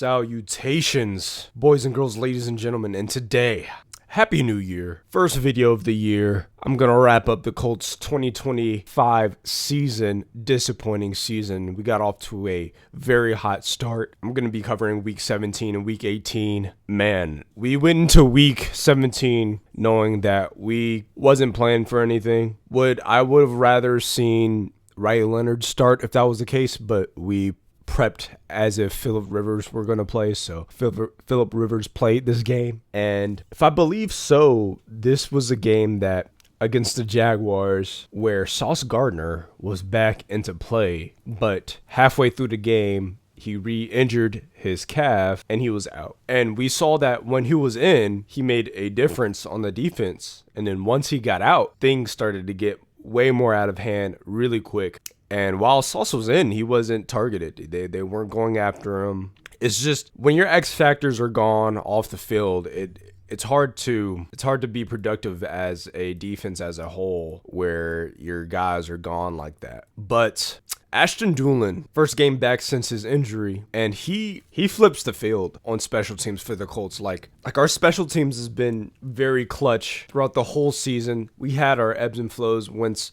Salutations, boys and girls, ladies and gentlemen, and today, Happy New Year. First video of the year. I'm going to wrap up the Colts 2025 season, disappointing season. We got off to a very hot start. I'm going to be covering week 17 and week 18. Man, we went into week 17 knowing that we wasn't playing for anything. I would have rather seen Riley Leonard start if that was the case, but we prepped as if Phillip Rivers were going to play, so Phillip Rivers played this game. And if I believe so, this was a game that against the Jaguars where Sauce Gardner was back into play, but halfway through the game, he re-injured his calf and he was out. And we saw that when he was in, he made a difference on the defense. And then once he got out, things started to get way more out of hand really quick. And while Sauce was in, he wasn't targeted. They weren't going after him. It's just when your X factors are gone off the field, it's hard to be productive as a defense as a whole where your guys are gone like that. But Ashton Dulin, first game back since his injury, and he flips the field on special teams for the Colts. Like our special teams has been very clutch throughout the whole season. We had our ebbs and flows once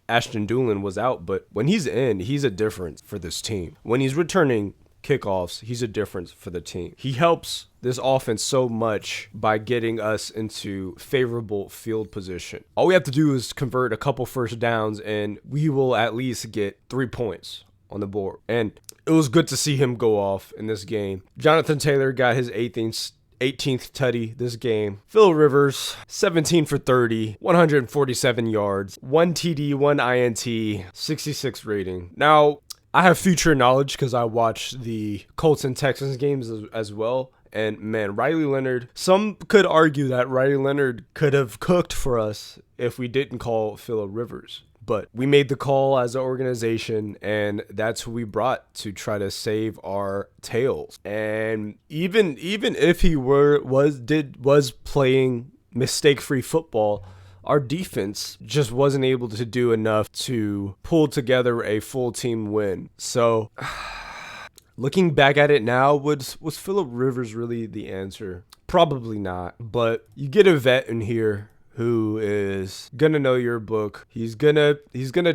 Ashton Dulin was out, but when he's in, he's a difference for this team. When he's returning kickoffs, he's a difference for the team. He helps this offense so much by getting us into favorable field position. All we have to do is convert a couple first downs and we will at least get 3 points on the board. And it was good to see him go off in this game. Jonathan Taylor got his 18th tutty this game. Phil Rivers, 17 for 30, 147 yards, 1 TD, 1 INT, 66 rating. Now, I have future knowledge because I watched the Colts and Texans games as well. And man, Riley Leonard, some could argue that Riley Leonard could have cooked for us if we didn't call Phillip Rivers. But we made the call as an organization, and that's who we brought to try to save our tails. And even if he was playing mistake-free football, our defense just wasn't able to do enough to pull together a full team win. So looking back at it now, was Phillip Rivers really the answer? Probably not. But you get a vet in here who is gonna know your book. He's gonna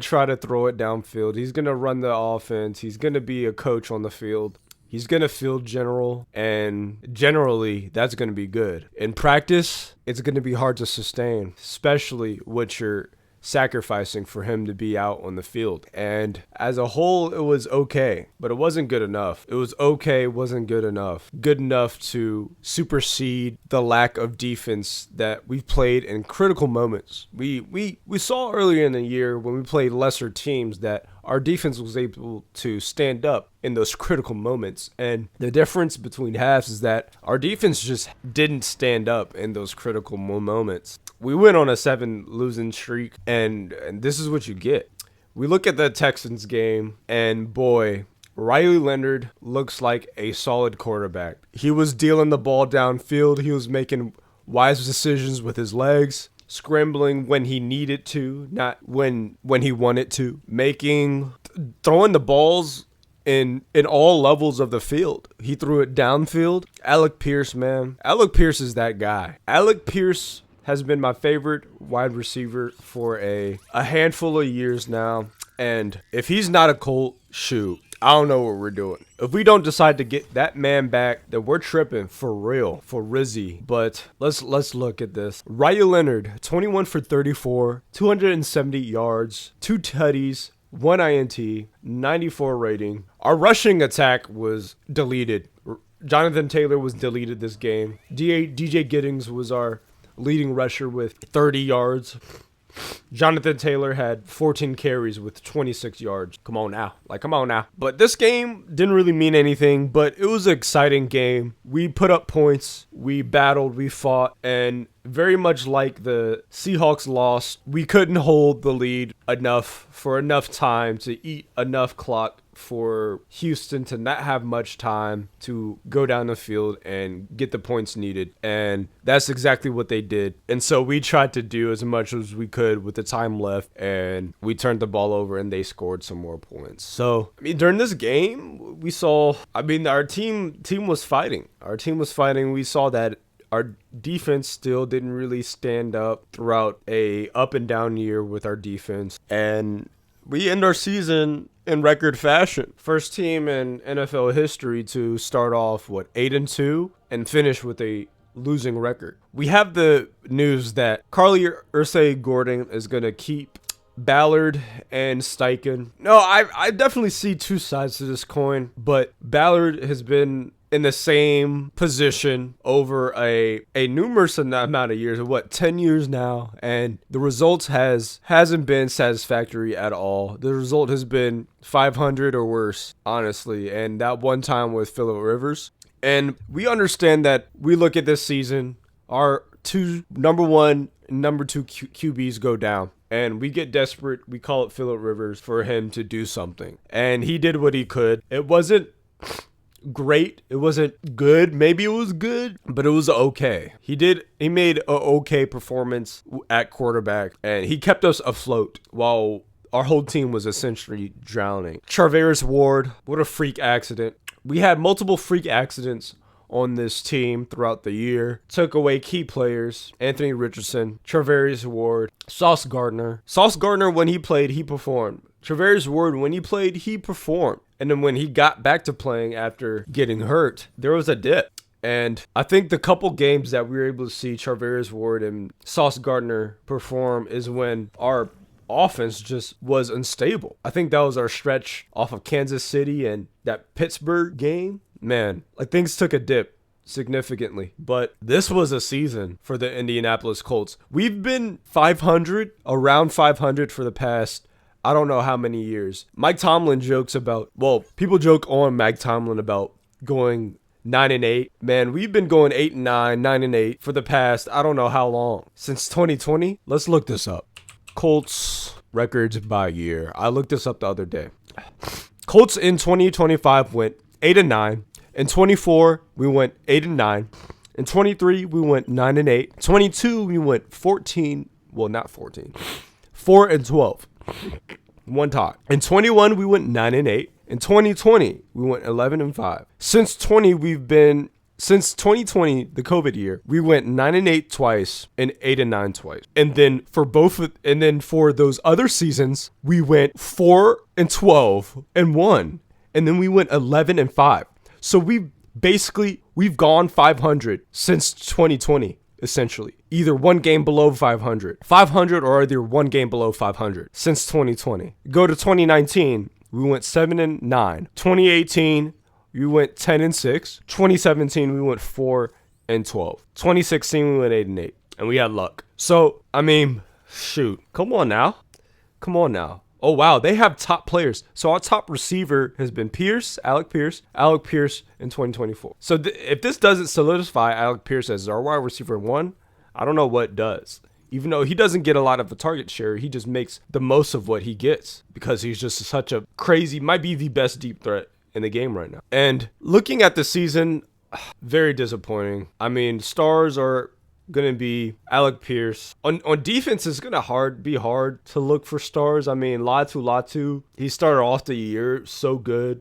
try to throw it downfield. He's gonna run the offense. He's gonna be a coach on the field. He's gonna field general, and generally that's gonna be good. In practice, it's gonna be hard to sustain, especially what you're sacrificing for him to be out on the field. And as a whole, it was okay, but it wasn't good enough. It was okay, wasn't good enough. Good enough to supersede the lack of defense that we've played in critical moments. We saw earlier in the year when we played lesser teams that our defense was able to stand up in those critical moments. And the difference between halves is that our defense just didn't stand up in those critical moments. We went on a 7 losing streak, and this is what you get. We look at the Texans game, and boy, Riley Leonard looks like a solid quarterback. He was dealing the ball downfield. He was making wise decisions with his legs, scrambling when he needed to, not when he wanted to, throwing the balls in all levels of the field. He threw it downfield. Alec Pierce, man. Alec Pierce is that guy. Alec Pierce has been my favorite wide receiver for a handful of years now. And if he's not a Colt, shoot, I don't know what we're doing. If we don't decide to get that man back, then we're tripping for real, for Rizzy. But let's look at this. Riley Leonard, 21 for 34, 270 yards, 2 tutties, 1 INT, 94 rating. Our rushing attack was deleted. Jonathan Taylor was deleted this game. DJ Giddings was our leading rusher with 30 yards. Jonathan Taylor had 14 carries with 26 yards. Come on now. But this game didn't really mean anything, but it was an exciting game. We put up points. We battled. We fought. And very much like the Seahawks loss, we couldn't hold the lead enough for enough time to eat enough clock for Houston to not have much time to go down the field and get the points needed. And that's exactly what they did. And so we tried to do as much as we could with the time left, and we turned the ball over and they scored some more points. So, I mean, during this game, we saw, I mean, our team was fighting. Our team was fighting. We saw that our defense still didn't really stand up throughout a up and down year with our defense. And we end our season in record fashion. First team in NFL history to start off, 8-2 and finish with a losing record. We have the news that Carly Ursay-Gordon is going to keep Ballard and Steichen. No, I definitely see two sides to this coin, but Ballard has been in the same position over a numerous amount of years, 10 years now, and the results hasn't been satisfactory at all. The result has been 500 or worse, honestly, and that one time with Phillip Rivers. And we understand that we look at this season, our number one and number two QBs go down. And we get desperate. We call it Phillip Rivers for him to do something. And he did what he could. It wasn't great. It wasn't good. Maybe it was good, but it was okay. He made an okay performance at quarterback, and he kept us afloat while our whole team was essentially drowning. Charvarius Ward, what a freak accident. We had multiple freak accidents on this team throughout the year. Took away key players: Anthony Richardson, Charvarius Ward, Sauce Gardner. Sauce Gardner, when he played, he performed. Charvarius Ward, when he played, he performed. And then when he got back to playing after getting hurt, there was a dip. And I think the couple games that we were able to see Charvarius Ward and Sauce Gardner perform is when our offense just was unstable. I think that was our stretch off of Kansas City and that Pittsburgh game. Man, like, things took a dip significantly. But this was a season for the Indianapolis Colts. We've been 500, around 500 for the past, I don't know how many years. Mike Tomlin jokes about, people joke on Mike Tomlin about going 9-8. Man, we've been going 8-9, 9-8 for the past, I don't know how long. Since 2020? Let's look this up. Colts records by year. I looked this up the other day. Colts in 2025 went 8-9. In 24, we went 8-9. In 23, we went 9-8. 22, we went 4-12. One tie. In 21, we went 9-8. In 2020, we went 11-5. Since 2020, the COVID year, we went 9-8 twice and 8-9 twice. And then for those other seasons, we went 4-12 and 1. And then we went 11-5. So we've gone 500 since 2020, essentially. Either one game below 500. 500 or either one game below 500 since 2020. Go to 2019, we went 7-9. 2018, we went 10-6. 2017, we went 4-12. 2016, we went 8-8. And we had luck. So, I mean, shoot. Come on now. Oh, wow, they have top players. So our top receiver has been Alec Pierce in 2024. So if this doesn't solidify Alec Pierce as our wide receiver 1, I don't know what does. Even though he doesn't get a lot of the target share, he just makes the most of what he gets because he's just such a crazy, might be the best deep threat in the game right now. And looking at the season, very disappointing. I mean, stars are going to be Alec Pierce. On defense, it's going to be hard to look for stars. I mean, Latu, he started off the year so good.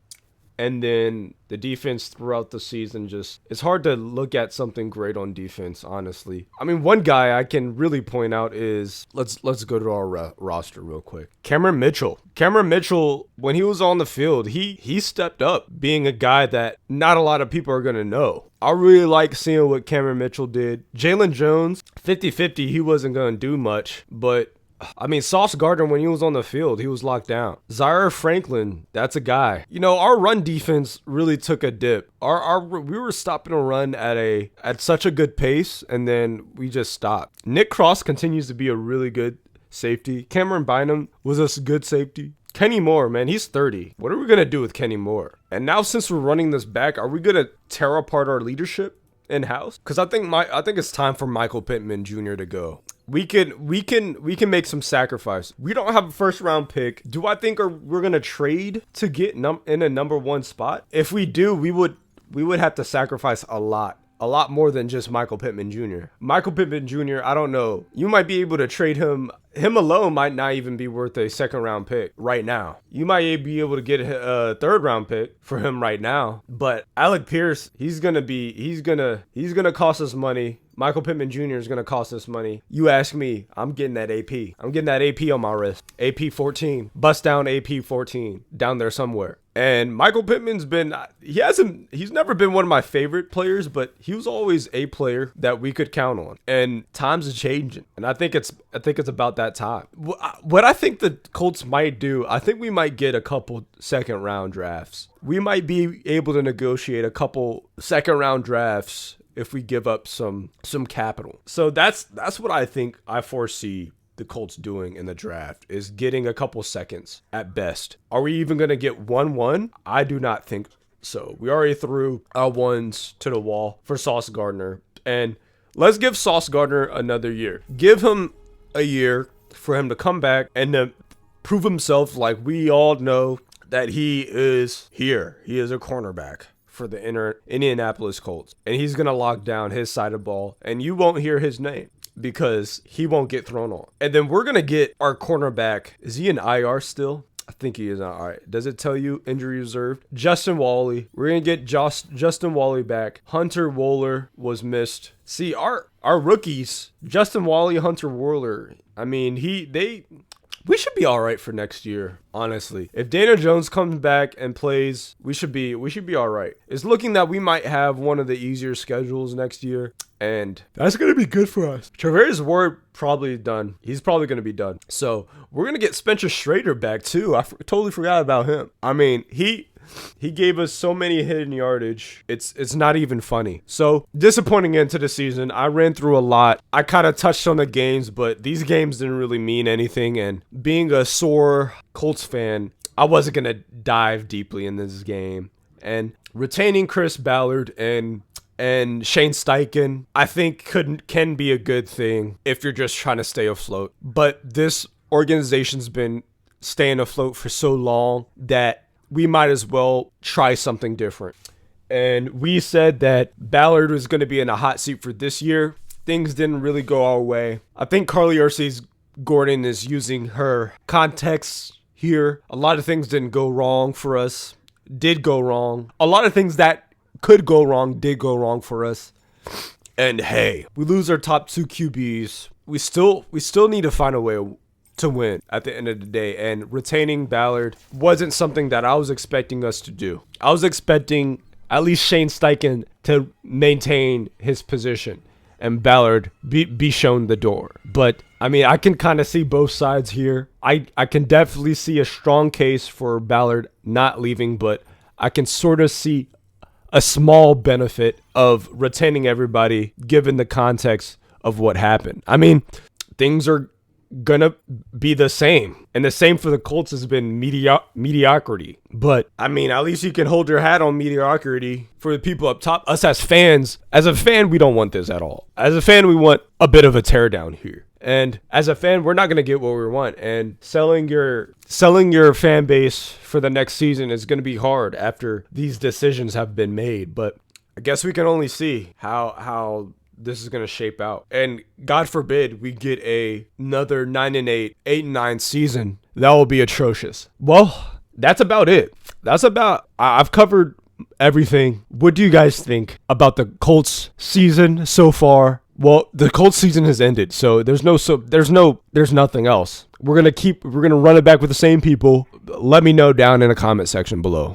And then the defense throughout the season it's hard to look at something great on defense, honestly. I mean, one guy I can really point out is, let's go to our roster real quick. Cameron Mitchell, when he was on the field, he stepped up, being a guy that not a lot of people are going to know. I really like seeing what Cameron Mitchell did. Jalen Jones, 50-50, he wasn't going to do much, but I mean, Sauce Gardner, when he was on the field, he was locked down. Zaire Franklin, that's a guy. You know, our run defense really took a dip. We were stopping a run at such a good pace, and then we just stopped. Nick Cross continues to be a really good safety. Cameron Bynum was a good safety. Kenny Moore, man, he's 30. What are we going to do with Kenny Moore? And now since we're running this back, are we going to tear apart our leadership in house, because I think it's time for Michael Pittman Jr. to go. We can make some sacrifice. We don't have a first round pick. Do I think we're gonna trade to get in a number 1 spot? If we do, we would have to sacrifice a lot more than just Michael Pittman Jr. Michael Pittman Jr., I don't know. You might be able to trade him. Him alone might not even be worth a 2nd round pick right now. You might be able to get a 3rd round pick for him right now. But Alec Pierce, he's gonna cost us money. Michael Pittman Jr. is gonna cost us money. You ask me, I'm getting that AP. I'm getting that AP on my wrist. AP 14. Bust down AP 14 down there somewhere. And Michael Pittman's he's never been one of my favorite players, but he was always a player that we could count on. And times are changing, and I think it's about that time. What I think the Colts might do, I think we might get a couple 2nd round drafts. We might be able to negotiate a couple 2nd round drafts if we give up some capital. So that's what I think I foresee the Colts doing in the draft, is getting a couple seconds at best. Are we even going to get 1-1? I do not think so. We already threw our ones to the wall for Sauce Gardner, and let's give Sauce Gardner another year. Give him a year for him to come back and to prove himself, like we all know that he is here. He is a cornerback for the Indianapolis Colts, and he's going to lock down his side of the ball, and you won't hear his name because he won't get thrown on. And then we're going to get our cornerback. Is he in IR still? I think he is on IR. Does it tell you injury reserved? Justin Wally. We're going to get Justin Wally back. Hunter Wohler was missed. See, our rookies, Justin Wally, Hunter Wohler, I mean, we should be all right for next year, honestly. If Daniel Jones comes back and plays, we should be all right. It's looking that we might have one of the easier schedules next year, and that's going to be good for us. Travis Ward probably done. He's probably going to be done. So we're going to get Spencer Strader back too. I totally forgot about him. I mean, he gave us so many hidden yardage. It's not even funny. So disappointing into the season. I ran through a lot. I kind of touched on the games, but these games didn't really mean anything. And being a sore Colts fan, I wasn't going to dive deeply in this game. And retaining Chris Ballard and Shane Steichen, I think can be a good thing if you're just trying to stay afloat. But this organization's been staying afloat for so long that we might as well try something different. And we said that Ballard was going to be in a hot seat for this year. Things didn't really go our way. I think Carly Gordon is using her context here. A lot of things didn't go wrong for us. Did go wrong. A lot of things that could go wrong did go wrong for us. And hey, we lose our top 2 QBs. We still need to find a way to win at the end of the day, and retaining Ballard wasn't something that I was expecting us to do. I was expecting at least Shane Steichen to maintain his position and Ballard be shown the door. But I mean, I can kind of see both sides here. I can definitely see a strong case for Ballard not leaving, but I can sort of see a small benefit of retaining everybody given the context of what happened. I mean, things are gonna be the same, and the same for the Colts has been mediocrity. But I mean, at least you can hold your hat on mediocrity for the people up top. Us as fans, we don't want this at all. As a fan, we want a bit of a teardown here. And as a fan, we're not gonna get what we want. And selling your fan base for the next season is gonna be hard after these decisions have been made. But I guess we can only see how this is going to shape out. And God forbid we get another 9-8, 8-9 season. That will be atrocious. Well, that's about it. I've covered everything. What do you guys think about the Colts season so far? Well, the Colts season has ended, so there's nothing else. We're going to run it back with the same people. Let me know down in the comment section below.